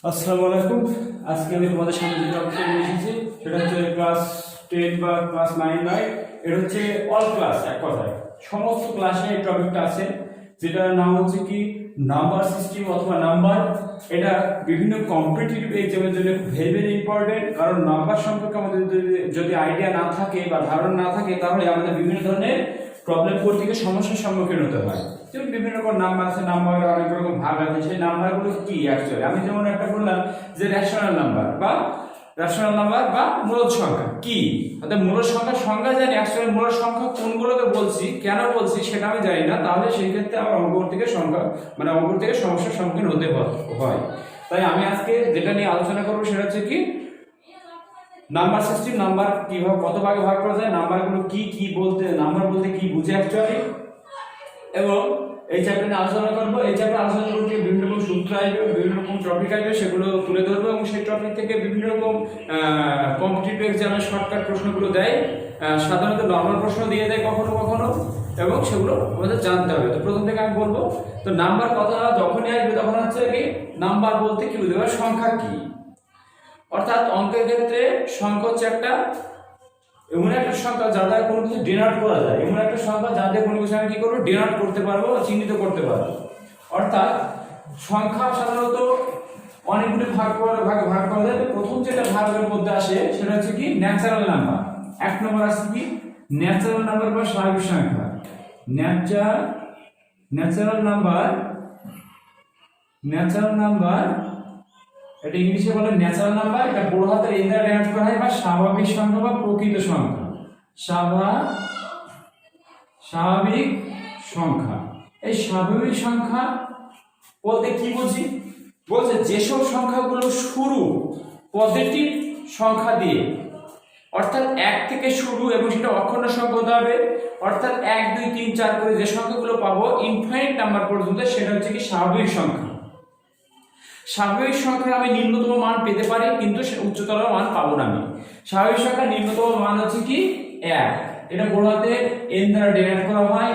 আসসালামু আলাইকুম। আজকে আমি তোমাদের সামনে যে টপিকটা নিয়ে এসেছি সেটা হচ্ছে ক্লাস 10 বা ক্লাস 9 নয়, এটা হচ্ছে অল ক্লাস। এক কথায় সমস্ত ক্লাসে এই টপিকটা আছে, যেটার নাম হচ্ছে কি নাম্বার সিস্টেম অথবা নাম্বার। এটা বিভিন্ন কম্পিটিটিভ এক্সামের জন্য ভেরি ভেরি ইম্পর্টেন্ট, কারণ নাম্বার সম্পর্কে আমাদের যদি আইডিয়া না থাকে বা ধারণা না থাকে তাহলে আমাদের বিভিন্ন ধরনের প্রবলেম করতে গিয়ে সমস্যার সম্মুখীন হতে হয়। যেমন বিভিন্ন রকম নাম্বার আছে, নাম্বারের অনেক রকম ভাগ আছে, সেই নাম্বারগুলো কি অ্যাকচুয়ালি আমি যেমন একটা বললাম যে রেশনাল নাম্বার বা মূলদ সংখ্যা কি, অর্থাৎ মূলদ সংখ্যার সংজ্ঞা জানি, অ্যাকচুয়ালি মূলদ সংখ্যা কোনগুলোকে বলছি, কেন বলছি সেটা আমি জানি না, তাহলে সেই ক্ষেত্রে আমার অঙ্ক থেকে সমস্যার সম্মুখীন হতে হয়। তাই আমি আজকে যেটা নিয়ে আলোচনা করবো সেটা হচ্ছে কি নাম্বার সিস্টেম, নাম্বার কিভাবে কত ভাগে ভাগ করা যায়, নাম্বারগুলো কি বলতে, নাম্বার বলতে কি বুঝে অ্যাকচুয়ালি, এবং এই চ্যাপ্টারে আলোচনা করবো। এই চ্যাপ্টারে আলোচনা করতে বিভিন্ন রকম সূত্র আসবে, বিভিন্ন রকম টপিক আসবে, সেগুলো তুলে ধরবো এবং সেই টপিক থেকে বিভিন্ন রকম কম্পিটিটিভ এক্সামের শর্টকাট প্রশ্নগুলো দেয়। সাধারণত নর্মাল প্রশ্ন দিয়ে দেয় কখনো কখনো, এবং সেগুলো আমাদের জানতে হবে। তো প্রথম থেকে আমি বলবো, তো নাম্বার কথা যখনই আসবে তখন হচ্ছে কি নাম্বার বলতে কি বুঝতে পারবে, সংখ্যা কি। অর্থাৎ অঙ্কের ক্ষেত্রে সংখ্যা হচ্ছে এমন একটা সংখ্যা যা দ্বারা কোনো কিছু ডিনোট করা যায়, এমন একটা সংখ্যা যা দিয়ে কোনো কিছু আমি কি করবো, ডিনোট করতে পারবো, চিহ্নিত করতে পারবো। অর্থাৎ সংখ্যা সাধারণত অনেকগুলি ভাগ করা যায়। প্রথম যেটা ভাগের মধ্যে আসে সেটা হচ্ছে কি ন্যাচারাল নাম্বার। এক নম্বর আছে কি ন্যাচারাল নাম্বার বা স্বাভাবিক সংখ্যা। ন্যাচারাল নাম্বার এটা ইংলিশে বলে ন্যাচারাল নাম্বার। এটা বড় হাতের এন দ্বারা ডিনোট করা হয়, বা স্বাভাবিক সংখ্যা বা প্রকৃত সংখ্যা। স্বাভাবিক সংখ্যা। এই স্বাভাবিক সংখ্যা বলতে কি বুঝি, বলছে যেসব সংখ্যাগুলো শুরু পজিটিভ সংখ্যা দিয়ে, অর্থাৎ 1 থেকে শুরু এবং সেটা অখণ্ড সংখ্যা হতে হবে। অর্থাৎ 1 2 3 4 করে যে সংখ্যাগুলো পাবো ইনফাইনাইট নাম্বার পর্যন্ত, সেটা হচ্ছে কি স্বাভাবিক সংখ্যা। স্বাভাবিক সংখ্যার আমি নিম্নতম মান পেতে পারি, কিন্তু উচ্চতর মান পাবো না। আমি স্বাভাবিক সংখ্যার নিম্নতম মান হচ্ছে কি 1। এটা বড় হাতে n দ্বারা ডিনোট করা হয়,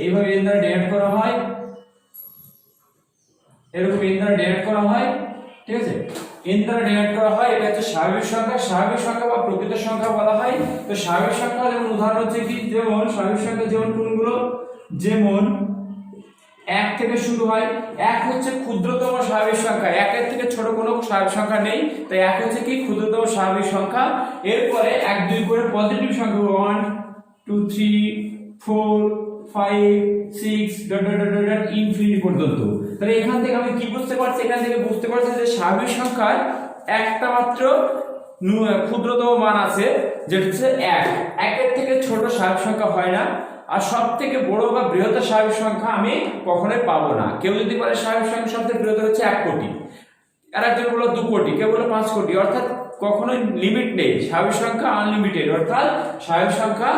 এইভাবে n দ্বারা ডিনোট করা হয়, এরকম n দ্বারা ডিনোট করা হয়, ঠিক আছে, n দ্বারা ডিনোট করা হয়। এটা হচ্ছে স্বাভাবিক সংখ্যা। স্বাভাবিক সংখ্যা বা প্রকৃত সংখ্যা বলা হয়। তো স্বাভাবিক সংখ্যা যেমন উদাহরণ হচ্ছে কি, যেমন স্বাভাবিক সংখ্যা যেমন কোনগুলো, যেমন 1 থেকে শুরু হয়। 1 হচ্ছে ক্ষুদ্রতম স্বাভাবিক সংখ্যা, 1 এর থেকে ছোট কোনো স্বাভাবিক সংখ্যা নেই, তাই 1 হচ্ছে কি ক্ষুদ্রতম স্বাভাবিক সংখ্যা। এরপরে 1 2 করে পজিটিভ সংখ্যা 1 2 3 4 5 6 ইনফিনিটি পর্যন্ত। তাহলে এখান থেকে আমি কি বুঝতে পারছি, এখান থেকে বুঝতে পারছি যে স্বাভাবিক সংখ্যার একটা মাত্র ক্ষুদ্রতম মান আছে, যেটা হচ্ছে 1। 1 এর থেকে ছোট স্বাভাবিক সংখ্যা হয় না, আর সব থেকে বড় বা বৃহত্তর স্বাভাবিক সংখ্যা আমি কখনোই পাবো না। কেউ যদি বলে স্বাভাবিক সংখ্যা সবথেকে বৃহত্তর হচ্ছে 1 কোটি, আর একজন বললো 2 কোটি, কেউ বললো 5 কোটি, অর্থাৎ কখনোই লিমিট নেই। স্বাভাবিক সংখ্যা আনলিমিটেড, অর্থাৎ স্বাভাবিক সংখ্যা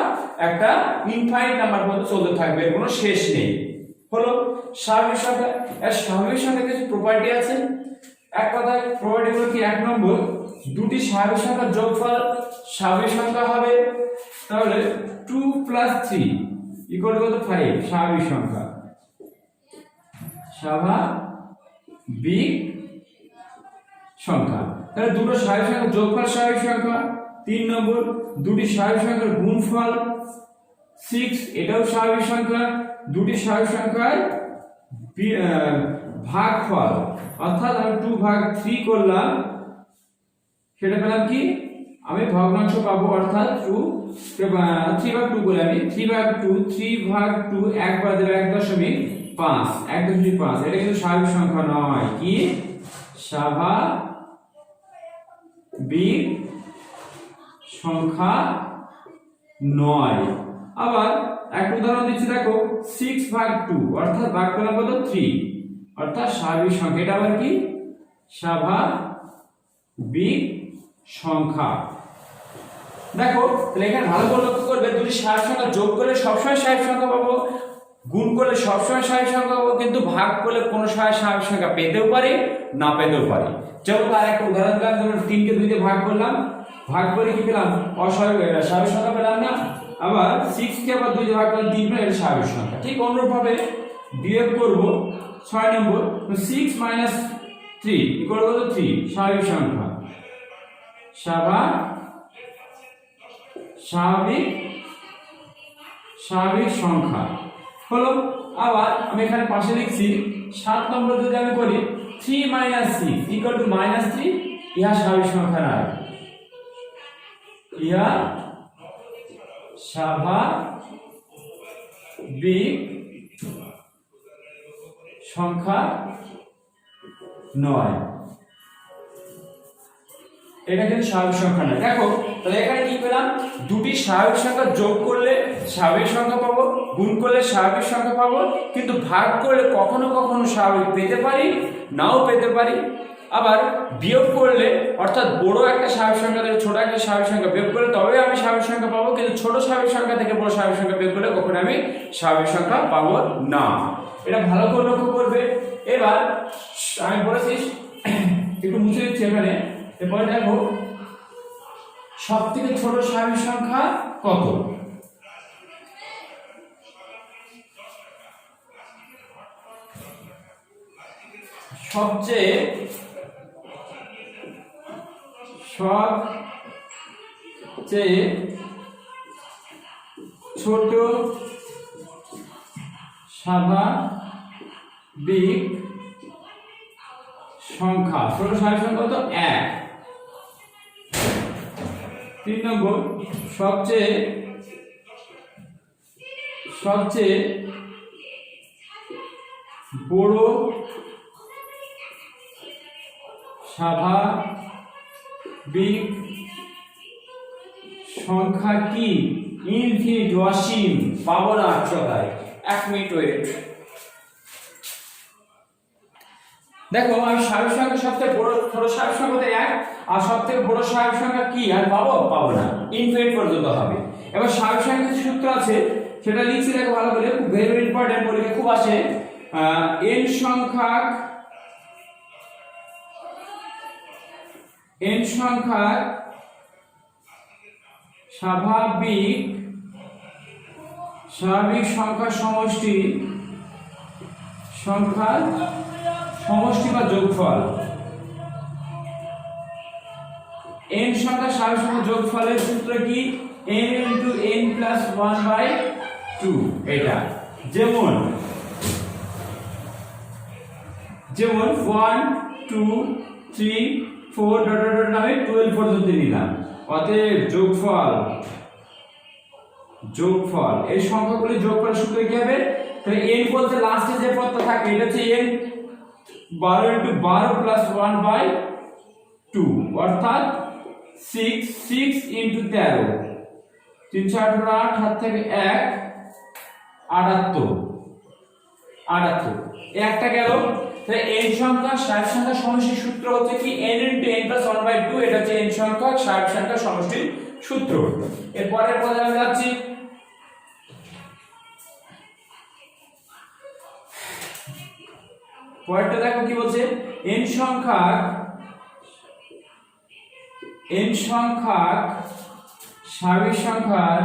একটা ইনফাইনাইট নাম্বার পর্যন্ত চলতে থাকবে, এর কোনো শেষ নেই। হলো স্বাভাবিক সংখ্যা। এর স্বাভাবিক সংখ্যার কিছু প্রপার্টি আছে। এক কথায় প্রপার্টিগুলো কি, 1 নম্বর, দুটি স্বাভাবিক সংখ্যার যোগফল স্বাভাবিক সংখ্যা হবে। তাহলে 2 + 3 = 5 স্বাভাবিক সংখ্যা। স্বাভাবিক সংখ্যা। তাহলে দুটো স্বাভাবিক সংখ্যার যোগফল স্বাভাবিক সংখ্যা। 3 নম্বর, দুটি স্বাভাবিক সংখ্যার গুণফল 6, এটাও স্বাভাবিক সংখ্যা। দুটি স্বাভাবিক সংখ্যার ভাগফল, অর্থাৎ আমি 2/3 করলাম, সেটা পেলাম কি, আমি ভগ্নাংশ পাবো, অর্থাৎ 3/2 করে আমি 3/2 1 বাদ দেব 1.5 1.5। এটা কিন্তু স্বাভাবিক সংখ্যা নয়, কি স্বাভাবিক সংখ্যা নয়। আবার একটা উদাহরণ দিচ্ছি, দেখো 6/2, অর্থাৎ ভাগ করলাম কত 3, অর্থাৎ স্বাভাবিক সংখ্যা। এটা আবার কি স্বাভাবিক সংখ্যা। দেখো তাহলে এখানে ভালো করে লক্ষ্য করবে, দুটি স্বাভাবিক সংখ্যা যোগ করলে সবসময় স্বাভাবিক সংখ্যা পাবো, গুণ করলে সবসময় স্বাভাবিক সংখ্যা পাবো, কিন্তু ভাগ করলে কোনো স্বাভাবিক সংখ্যা পেতেও পারি, না পেতেও পারি। যেমন তার একটা উদাহরণ দিলাম, যেমন 3 কে 2 দিয়ে ভাগ করলাম, ভাগ করে কি পেলাম, স্বাভাবিক সংখ্যা পেলাম না। আবার 6 কে আবার 2 দিয়ে ভাগ করলে 3 পেলাম, এটা স্বাভাবিক সংখ্যা। ঠিক অনুরূপভাবে বিয়োগ করব 6 নম্বর, 6 - 3 ইকুয়াল কত 3 স্বাভাবিক সংখ্যা স্বাভাবিক সংখ্যা হলো। আবার আমি এখানে পাশে লিখছি 7 নম্বর যদি আমি করি 3 - 6 ইকুয়াল টু -3, ইহা স্বাভাবিক সংখ্যা নয়, ইহা স্বাভাবিক সংখ্যা নয়, এটা কিন্তু স্বাভাবিক সংখ্যা নয়। দেখো তাহলে এখানে কি পেলাম, দুটি স্বাভাবিক সংখ্যা যোগ করলে স্বাভাবিক সংখ্যা পাবো, গুণ করলে স্বাভাবিক সংখ্যা পাবো, কিন্তু ভাগ করলে কখনো কখনো স্বাভাবিক পেতে পারি, নাও পেতে পারি। আবার বিয়োগ করলে অর্থাৎ বড় একটা স্বাভাবিক সংখ্যা থেকে ছোট একটা স্বাভাবিক সংখ্যা বিয়োগ করলে তবে আমি স্বাভাবিক সংখ্যা পাবো, কিন্তু ছোট স্বাভাবিক সংখ্যা থেকে বড় স্বাভাবিক সংখ্যা বিয়োগ করলে কখনো আমি স্বাভাবিক সংখ্যা পাবো না। এটা ভালো করে লক্ষ্য করবে। এবার আমি বলেছি একটু মুছে দিচ্ছি এখানে। এরপরে দেখো সব থেকে ছোট স্বাভাবিক সংখ্যা কত? সবচেয়ে ছোট স্বাভাবিক সংখ্যা, ছোট স্বাভাবিক সংখ্যা কত? 1। 3 নম্বর সবচেয়ে বড় স্বাভাবিক সংখ্যা কি? ইনফিনিট, অসীম, পাবো না আটশোটায়। 1 মিনিট ওয়েট। দেখো আমি স্বাভাবিক সংখ্যা সবথেকে বড় ছোট স্বাভাবিক সংখ্যা 1, আর সবথেকে বড় স্বাভাবিক সংখ্যা কি আর পাবো না, ইনফিনিট পর্যন্ত হবে। এবার স্বাভাবিক সংখ্যার যে সূত্র আছে সেটা লিখছি, দেখো ভালো করে, খুব ভেরি ভেরি ইম্পর্টেন্ট, পরীক্ষায় খুব আসে। n সংখ্যার স্বাভাবিক সংখ্যার সমষ্টি বা যোগফল। n সংখ্যার স্বাভাবিক সংখ্যার যোগফলের সূত্র কি? n * n + 1/2। এটা যেমন 1 2 3 4 আমি 12 পর্যন্ত নিলাম। অতএব যোগফল এই সংখ্যাগুলি যোগফলের সূত্র কি হবে? তাহলে n বলতে লাস্টে যে পদটা থাকে এটা হচ্ছে n 12 * 12 + 1/2, অর্থাৎ 6 * 13 3 × 8 8 হাত থেকে 1 78 একটা গেল। তাহলে n সংখ্যা স্বাভাবিক সংখ্যার সমষ্টির সূত্র হচ্ছে কি? n * n + 1/2, এটা হচ্ছে n সংখ্যা স্বাভাবিক সংখ্যার সমষ্টির সূত্র। এর পরের পদে আমি যাচ্ছি। পরেরটা দেখো কি বলছে, n সংখ্যার স্বাভাবিক সংখ্যার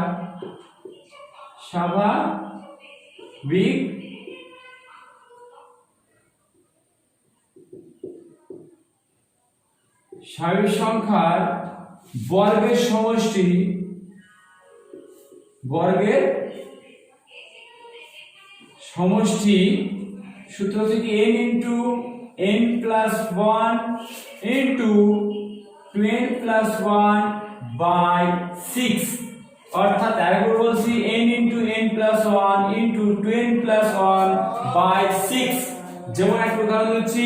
বর্গের সমষ্টি সূত্র হচ্ছে কি? n * n + 1 * 2n + 1/6, অর্থাৎ আরেকবার বলছি n * n + 1 * 2n + 1/6। যেমন একটা উদাহরণ দিচ্ছি,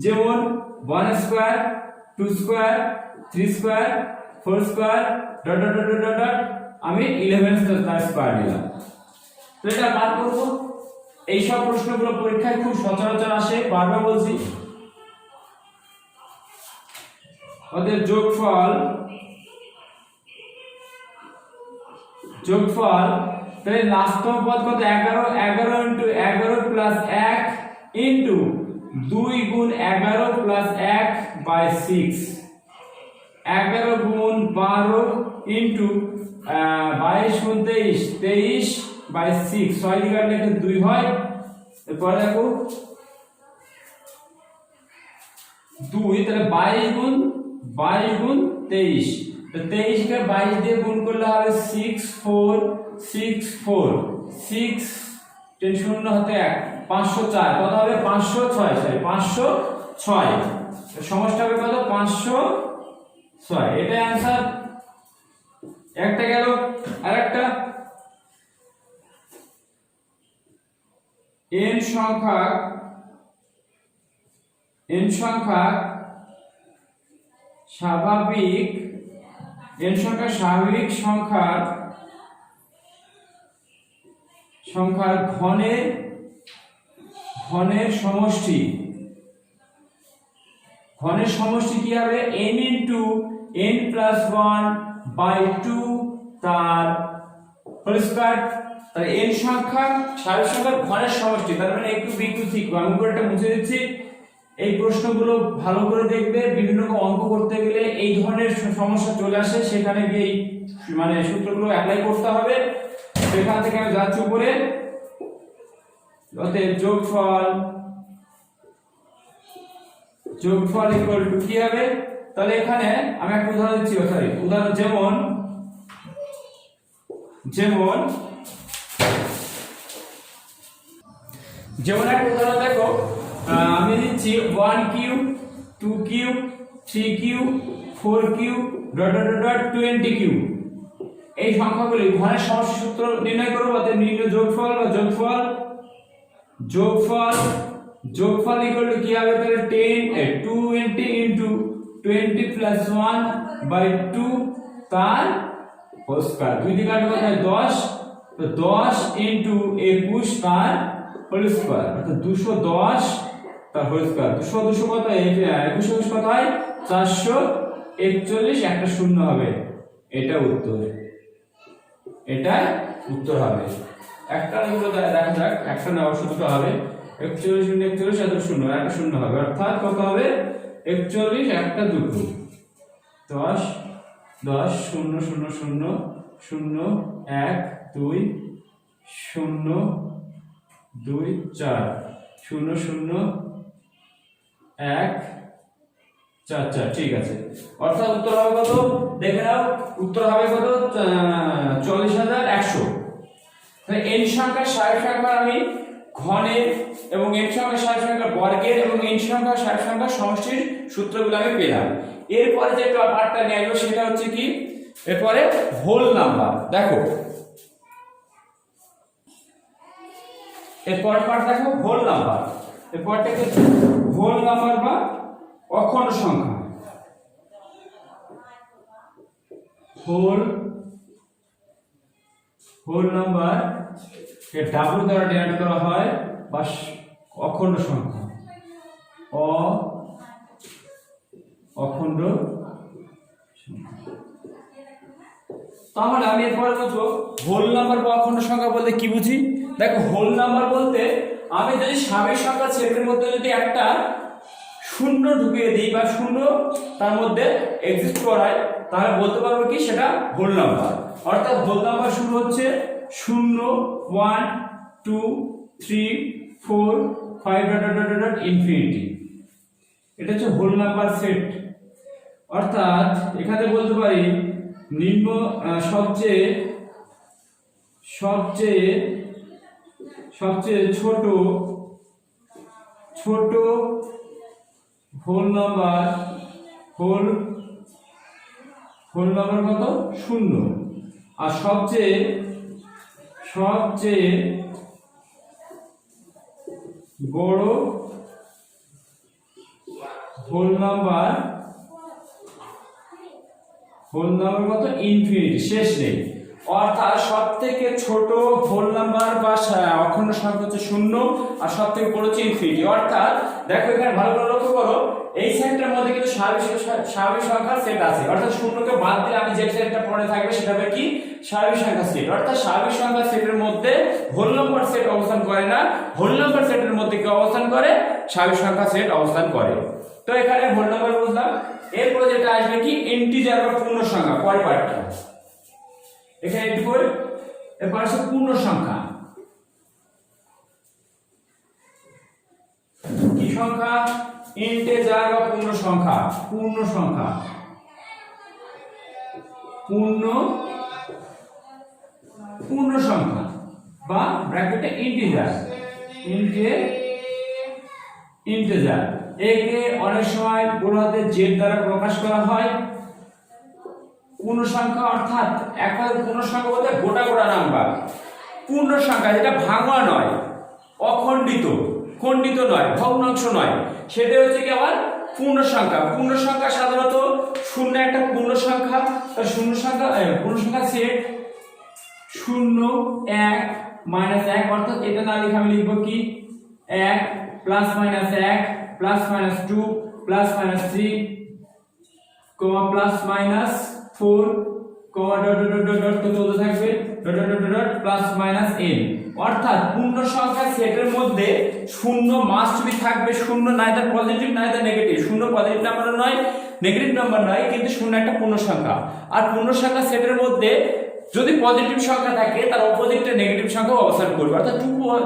যেমন 1 স্কয়ার 2 স্কয়ার 3 স্কয়ার 4 স্কয়ার ... আমি 11 স্কয়ার নিলাম। তো এটা বার করব। এই সব প্রশ্নগুলো পরীক্ষায় খুব সচরাচর আসে, বারবার বলছি। ওদের যোগফল তাহলে লাস্টতম পদ কত? 11 11 * 11 + 1 2 × 11 + 1/6 11 × 12 22 × 23 23/6 6 দিয়ে কাটলে 2 হয়। এরপর দেখো 2, তাহলে 22 গুণ 23, তো 23 কে 22 দিয়ে গুণ করলে হবে 6464, 6 10 শূন্য হাতে 1, 504, কত হবে 506, সরি 506, সমষ্টি হবে কত 506, এটা आंसर। একটা গেল, আরেকটা n সংখ্যা স্বাভাবিক সংখ্যার ঘনের সমষ্টি কি হবে n into n plus 1 by 2 তার হোল স্কয়ার। তাহলে n সংখ্যা স্বাভাবিক সংখ্যার ঘনের সমষ্টি, তার মানে একটু বিটু শিখবো। আমি উপরেটা মুছে দিচ্ছি, এই প্রশ্নগুলো ভালো করে দেখবে। বিভিন্ন রকম অঙ্ক করতে গেলে এই ধরনের সমস্যা চলে আসে, সেখানে গিয়ে এই মানে সূত্রগুলো অ্যাপ্লাই করতে হবে। সেখান থেকে আমি যাচ্ছি উপরে, অতএব যোগফল ইকুয়াল টু কি হবে। তাহলে এখানে আমি একটা উদাহরণ দিচ্ছি, উদাহরণ যেমন একটা উদাহরণ দেখো, আমি দিচ্ছি 1 cube 2 cube 3 cube 4 cube ... 20 cube. এই সংখ্যাগুলি ঘনের সমষ্টি সূত্র নির্ণয় করব। অতএব নির্ণয় যোগফল ইকুয়াল টু কি হবে, তাহলে 20 into 20 plus 1 by 2 তার হোল স্কয়ার। দুই দিকে কাটবে কত হয় 10, তো 10 into 21 তার হোল স্কয়ার, অর্থাৎ 210 তার হোল স্কয়ার। 200 কত হয় 21 কত হয় 441, একটা শূন্য হবে, এটা উত্তর হবে। একটা এগুলো দেখা যাক, একটা না অবশ্য দুটো হবে। 41 × 41 এত শূন্য, একটা শূন্য হবে, অর্থাৎ কত হবে 41, একটা দুটো 10 10 0 0 0 0 1 2 0 2 4 0 0 1 4 4, ঠিক আছে। অর্থাৎ উত্তর হবে কত দেখে নাও, উত্তর হবে কত 40100। তাহলে n সংখ্যার স্বাভাবিক সংখ্যা আমি ঘনের এবং n সংখ্যার স্বাভাবিক সংখ্যা বর্গের এবং n সংখ্যার স্বাভাবিক সংখ্যা সমষ্টির সূত্রগুলো আমি পেলাম। এরপরে যে পার্টটা নিয়ে আসবো সেটা হচ্ছে কি, এরপরে হোল নাম্বার। দেখো এরপর পার্ট দেখো হোল নাম্বার। এরপরটাকে হোল নাম্বার বা অখণ্ড সংখ্যা, হোল নাম্বার কে ডাবল দ্বারা ডিনোট করা হয়, বা অখণ্ড সংখ্যা, অখণ্ড সংখ্যা। তাহলে আমি এরপরে বুঝবো হোল নাম্বার বা অখণ্ড সংখ্যা বলতে কি বুঝি। দেখো হোল নাম্বার বলতে আমি যদি স্বাভাবিক সংখ্যা সেটের মধ্যে যদি একটা শূন্য ঢুকিয়ে দিই বা শূন্য তার মধ্যে এক্সিস্ট করায়, তাহলে বলতে পারবো কি সেটা হোল নাম্বার। অর্থাৎ হোল নাম্বার শুরু হচ্ছে 0 1 2 3 4 5 ... ইনফিনিটি, এটা হচ্ছে হোল নাম্বার সেট। অর্থাৎ এখানে বলতে পারি নিম্ন সবচেয়ে ছোট হোল নাম্বার কত 0, আর সবচেয়ে বড় হোল নাম্বার কত ইনফিনিটি, শেষ নেই। অর্থাৎ সবথেকে ছোট হোল নাম্বার বা অখণ্ড সংখ্যা হচ্ছে 0, আর সবথেকে বড় হচ্ছে ইনফিনিটি। অর্থাৎ দেখো এখানে ভালো করে লক্ষ্য করো, এই সেটটার মধ্যে কিন্তু স্বাভাবিক সংখ্যার সেট আছে। অর্থাৎ শূন্যকে বাদ দিলে আমি যে সেটটা পড়ে থাকবে সেটা হবে কি স্বাভাবিক সংখ্যার সেট। অর্থাৎ স্বাভাবিক সংখ্যার সেটের মধ্যে হোল নাম্বার সেট অবস্থান করে না, হোল নাম্বার সেটের মধ্যে কি অবস্থান করে স্বাভাবিক সংখ্যার সেট অবস্থান করে। তো এখানে হোল নাম্বার বুঝলাম। এরপর যেটা আসবে কি ইন্টিজার বা পূর্ণ সংখ্যা, পরের পার্টটা এখানে একটু করে। এরপর আসবে পূর্ণ সংখ্যা। কি সংখ্যা, ইন্টিজার বা পূর্ণ সংখ্যা, পূর্ণ সংখ্যা বা ব্র্যাকেটে ইন্টিজার একে অনেক সময় বড় হাতের জেড দ্বারা প্রকাশ করা হয়। পূর্ণ সংখ্যা অর্থাৎ একবার পূর্ণ সংখ্যা বলতে গোটা নাম্বার। পূর্ণ সংখ্যা যেটা ভাঙা নয়, খণ্ডিত নয়, ভগ্নাংশ নয়, সেটা হচ্ছে কি আবার পূর্ণ সংখ্যা। পূর্ণ সংখ্যা সাধারণত শূন্য একটা পূর্ণ সংখ্যা, তার পূর্ণ সংখ্যা সেট 0 1 -1, অর্থাৎ এটা না লিখে আমি লিখবো কি 1 +-1 +-2 +-3 +-4 তো চলতে থাকবে +-n, অর্থাৎ পূর্ণ সংখ্যা সেটের মধ্যে শূন্য মাস্ট বি থাকবে। শূন্য নাইদার পজিটিভ নাইদার নেগেটিভ, শূন্য পজিটিভ নাম্বার নয়, নেগেটিভ নাম্বার নয়, কিন্তু শূন্য একটা পূর্ণ সংখ্যা। আর পূর্ণ সংখ্যা সেটের মধ্যে যদি পজিটিভ সংখ্যা থাকে তার অপোজিটে নেগেটিভ সংখ্যা অবস্থান করবে। অর্থাৎ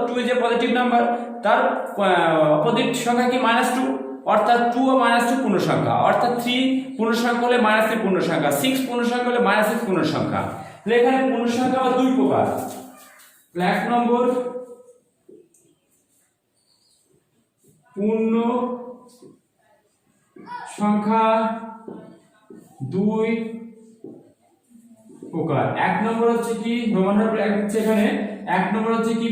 2 যে পজিটিভ নাম্বার, তার অপোজিট সংখ্যা কি -2, অর্থাৎ 2 ও -2 পূর্ণ সংখ্যা। অর্থাৎ 3 পূর্ণ সংখ্যা হলে -3 পূর্ণ সংখ্যা, 6 পূর্ণ সংখ্যা হলে -6 পূর্ণ সংখ্যা। এখানে পূর্ণ সংখ্যা আবার দুই প্রকার। এক নম্বর পূর্ণ সংখ্যা দুই প্রকার। এক নম্বর হচ্ছে কি এখানে এক নম্বর হচ্ছে কি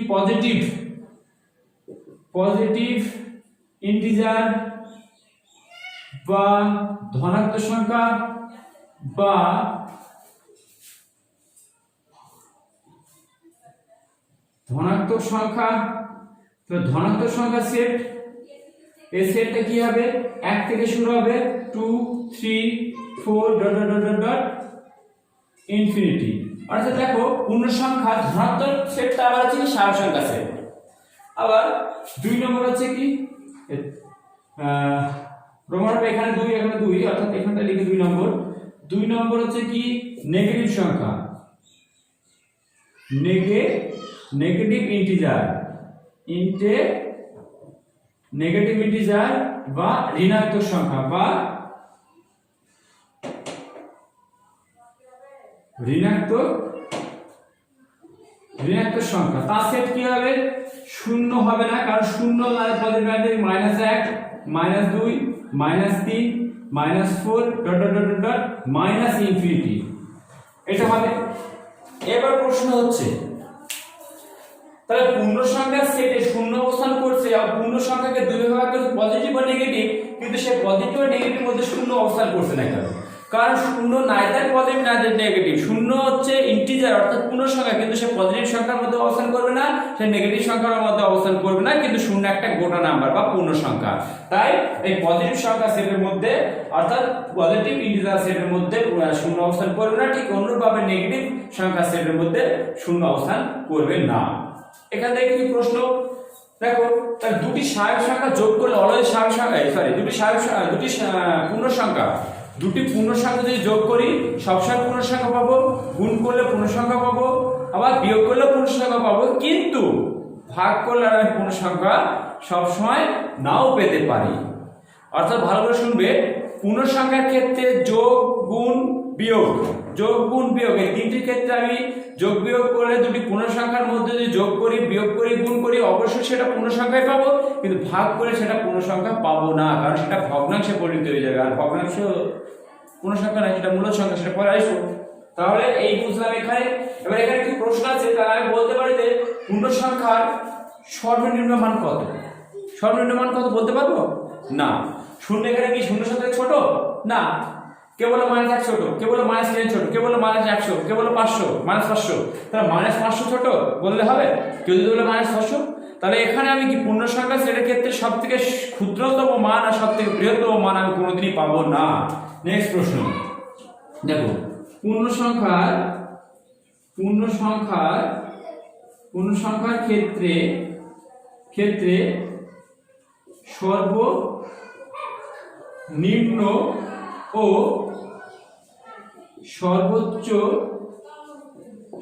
পজিটিভ ইন্টিজার বা ধনাত্মক সংখ্যা বা ধনাত্মক সংখ্যা। তো ধনাত্মক সংখ্যা সেট, এই সেটটা কি হবে 1 থেকে শুরু হবে 2 3 4 ইনফিনিটি। অর্থাৎ দেখো পূর্ণ সংখ্যা ধনাত্মক সেটটা আবার হচ্ছে কি স্বাভাবিক সংখ্যা সেট। আবার দুই নম্বর হচ্ছে কি রোমানটা এখানে 2 এখানে 2, অর্থাৎ এখানটা লিখে 2 নম্বর। 2 নম্বর হচ্ছে কি নেগেটিভ সংখ্যা, নেগেটিভ ইন্টিজার বা ঋণাত্মক সংখ্যা বা ঋণাত্মক সংখ্যা। তার সেট কি হবে শূন্য হবে না, কারণ শূন্য পজিটিভ -1 -2 -3 -4 ইনফিনিটি, এটা হবে। এবার প্রশ্ন হচ্ছে তাহলে পূর্ণ সংখ্যার সেটে শূন্য অবস্থান করছে, আর পূর্ণ সংখ্যাকে দুই ভাগ করে পজিটিভ আর নেগেটিভ, কিন্তু সে পজিটিভ আর নেগেটিভের মধ্যে শূন্য অবস্থান করছে না কেন? কারণ শূন্য নাইদার পজিটিভ নাইদার নেগেটিভ। শূন্য হচ্ছে ইন্টিজার অর্থাৎ পূর্ণ সংখ্যা, কিন্তু সে পজিটিভ সংখ্যার মধ্যে অবস্থান করবে না, সে নেগেটিভ সংখ্যার মধ্যে অবস্থান করবে না, কিন্তু শূন্য একটা গোটা নাম্বার বা পূর্ণ সংখ্যা। তাই এই পজিটিভ সংখ্যা সেটের মধ্যে অর্থাৎ পজিটিভ ইন্টিজার সেটের মধ্যে শূন্য অবস্থান করবে না, ঠিক অনুরূপভাবে নেগেটিভ সংখ্যা সেটের মধ্যে শূন্য অবস্থান করবে না। এখান থেকে কি প্রশ্ন দেখো, তার দুটি স্বাভাবিক সংখ্যা যোগ করলে অলওয়েজ স্বাভাবিক সংখ্যা দুটি পূর্ণ সংখ্যা, দুটি পূর্ণ সংখ্যা যদি যোগ করি সবসময় পূর্ণ সংখ্যা পাবো, গুণ করলে পূর্ণ সংখ্যা পাবো, আবার বিয়োগ করলে পূর্ণ সংখ্যা পাবো, কিন্তু ভাগ করলে আমি পূর্ণ সংখ্যা সবসময় নাও পেতে পারি। অর্থাৎ ভালো করে শুনবে, পূর্ণ সংখ্যার ক্ষেত্রে যোগ গুণ বিয়োগ এই তিনটির ক্ষেত্রে আমি যোগ বিয়োগ করে দুটি পূর্ণ সংখ্যার মধ্যে যদি যোগ করি, বিয়োগ করি, গুণ করি, অবশ্যই সেটা পূর্ণ সংখ্যায় পাবো, কিন্তু ভাগ করে সেটা পূর্ণ সংখ্যা পাবো না, কারণ সেটা ভগ্নাংশে পরিণত হয়ে যাবে। আর ভগ্নাংশ পূর্ণ সংখ্যা নয়, সেটা মূল সংখ্যা, সেটা পরে আসবো। তাহলে এই বুঝলাম এখানে। এবার এখানে কি প্রশ্ন আছে, তাহলে আমি বলতে পারি যে পূর্ণ সংখ্যার সর্বনিম্ন মান কত? সর্বনিম্ন মান কত বলতে পারবো না। শূন্য এখানে কি শূন্য সংখ্যা ছোট না, কে বলে -1 ছোট, কে বলে -10 ছোট, কে বলে -100, কে বলে 500 -500, তাহলে -500 ছোট বললে হবে? কেউ যদি বলে -600, তাহলে এখানে আমি কি পূর্ণ সংখ্যা সেটের ক্ষেত্রে সবথেকে ক্ষুদ্রতম মান আর সবথেকে বৃহত্তম মান আমি কোনোদিনই পাবো না। নেক্সট প্রশ্ন দেখো, পূর্ণ সংখ্যার ক্ষেত্রে সর্বনিম্ন ও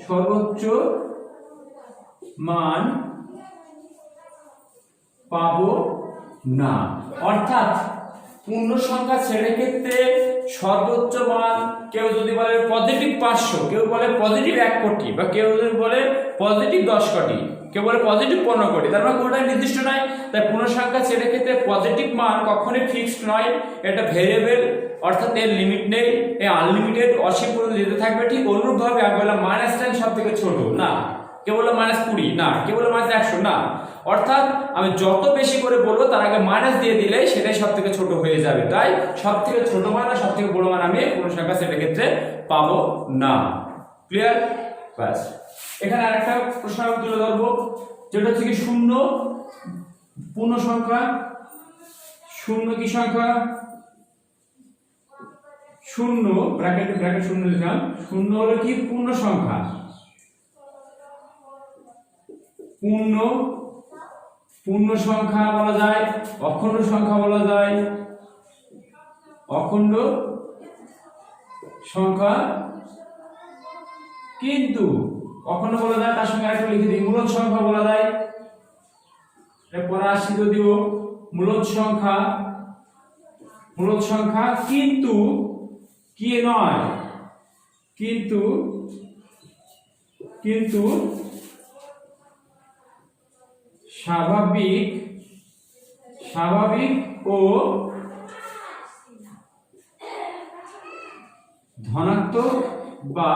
সর্বোচ্চ মান পাবো না। অর্থাৎ পূর্ণ সংখ্যা শ্রেণীর ক্ষেত্রে সর্বোচ্চ মান কেউ যদি বলে পজিটিভ 500, কেউ বলে পজিটিভ 1 কোটি, বা কেউ যদি বলে পজিটিভ 10 কোটি, কেউ বলে পজিটিভ 15 কোটি, তার মানে কোনটাই নির্দিষ্ট নয়। তাই পূর্ণ সংখ্যা শ্রেণীর ক্ষেত্রে পজিটিভ মান কখনোই ফিক্সড নয়, এটা ভেরিয়েবল, অর্থাৎ এর লিমিট নেই, এই আনলিমিটেড অসীম পর্যন্ত যেতে থাকবে। ঠিক অনুরূপভাবে আমি বললাম -10 সব থেকে ছোট না, কেউ বললো -20 না, কেউ বললো -100 না। অর্থাৎ আমি যত বেশি করে বলবো তার আগে মাইনাস দিয়ে দিলে সেটাই সব থেকে ছোট হয়ে যাবে। তাই সব থেকে ছোট মান আর সব থেকে বড় মান আমি পূর্ণ সংখ্যা সেটার ক্ষেত্রে পাবো না। ক্লিয়ার? ব্যাস। এখানে আরেকটা প্রশ্ন আমি তুলে ধরবো, যেটা হচ্ছে কি শূন্য পূর্ণ সংখ্যা। শূন্য কি সংখ্যা? শূন্য ব্র্যাকেটে ব্র্যাকেট শূন্য লিখলাম, শূন্য হলো কি পূর্ণ সংখ্যা। পূর্ণ সংখ্যা বলা যায়, অখণ্ড সংখ্যা বলা যায়, অখণ্ড সংখ্যা, কিন্তু অখণ্ড বলা যায়, তার সঙ্গে আরেকটা লিখে দিই মূলদ সংখ্যা বলা যায়। এরপরে আসি যদিও মূলদ সংখ্যা কিন্তু কি নয়, কিন্তু স্বাভাবিক ও ধনাত্মক বা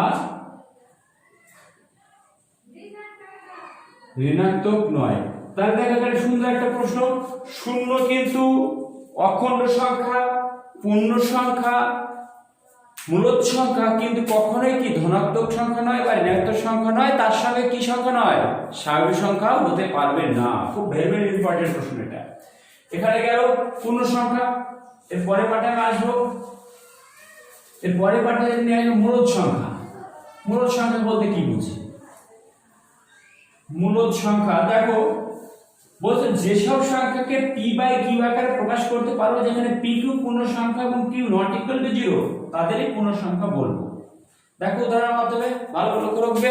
ঋণাত্মক নয়। তাহলে দেখা গেল সুন্দর একটা প্রশ্ন, শূন্য কিন্তু অখণ্ড সংখ্যা, পূর্ণ সংখ্যা, মূলদ সংখ্যা, কিন্তু কখনোই কি ধনাত্মক সংখ্যা নয় বা ঋণাত্মক সংখ্যা নয়, তার সঙ্গে কি সংখ্যা নয়, স্বাভাবিক সংখ্যা হতে পারবে না। খুব ভেরি ভেরি ইম্পর্টেন্ট প্রশ্ন এটা। এখানে গেল পূর্ণ সংখ্যা। এর পরের পাঠে আমি আসবো, এর পরের পাঠে নিয়ে আসবো মূলদ সংখ্যা। মূলদ সংখ্যা বলতে কি বুঝি? মূলদ সংখ্যা দেখো বলছে যেসব সংখ্যাকে পি বাই কিউ আকারে প্রকাশ করতে পারো, যেখানে পি কিউ পূর্ণ সংখ্যা এবং কিউ নট ইকুয়াল টু 0, তাদেরই পূর্ণ সংখ্যা বলবো। দেখো উদাহরণের মাধ্যমে ভালো লক্ষ্য রাখবে।